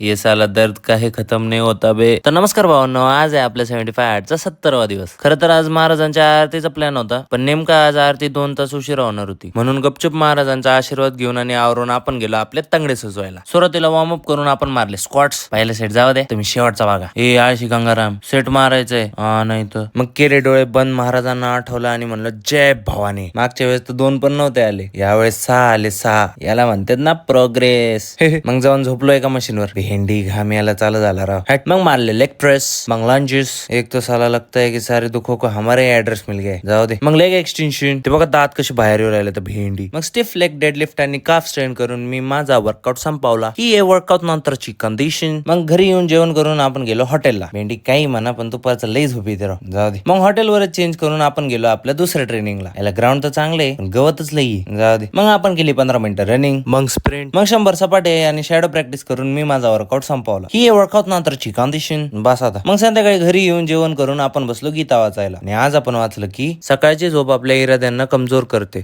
ये साला दर्द काहे खतम नाही होता बे. तर नमस्कार भावांनो, आज आहे आपल्या 75 चा 70वा दिवस. खरं तर आज महाराजांच्या आरतीचा प्लॅन होता, पण नेमका आज आरती 2 तास उशिरा होणार होती. म्हणून गपचूप महाराजांचा आशीर्वाद घेऊन आणि आवरून आपण गेलो आपले तंगडे सजवायला. सुरुवातीला वॉर्मअप करून आपण मारले स्क्वॉट्स. पहिला सेट जाऊ दे, तुम्ही शेवटचा बघा. ए आळशी गंगाराम, सेट मारायचंय. नाही तर मग केले डोळे बंद, महाराजांना आठवलं आणि म्हणलं जय भवानी. मागच्या वेळेस तर 2 पण नव्हते आले, यावेळेस 6 आले. 6 याला म्हणतात ना प्रोग्रेस. मग जाऊन झोपलो एका मशीनवर. भेंडी घाम यायला चालू झाला राव. हॅट मग मारले लेग प्रेस, मग लंजेस. एक तो साला लगता है की सारे दुखों को हमारे एड्रेस मिल गए. जाऊ दे. मग लेग एक्सटेंशन, ते बघा दात कशी बाहेर येऊ राहिले तर भेंडी. मग स्टिफ लेग डेडलिफ्ट आणि काफ स्ट्रेन करून मी माझा वर्कआउट संपवला. ही आहे वर्कआउट नंतरची कंडिशन. मग घरी येऊन जेवण करून आपण गेलो हॉटेलला. भेंडी काही म्हणा पण दुपारचं लई झोपी दे राव. जाऊ दे. मग हॉटेलवरच चेंज करून आपण गेलो आपल्या दुसऱ्या ट्रेनिंगला. याला ग्राउंड तर चांगले पण गवतच लई. जाऊ दे. मग आपण केली 15 मिनिटं रनिंग, मग स्प्रिंट, मग 100 सपाटे आणि शॅडो प्रॅक्टिस करून मी माझा वर्कआउट संपवला. ही वर्कआउट नंतरची कंडिशन. बस आता. मग संध्याकाळी घरी येऊन जेवण करून आपण बसलो गीता वाचायला. आणि आज आपण वाचलं की सकाळची झोप आपल्या इराद्यांना कमजोर करते.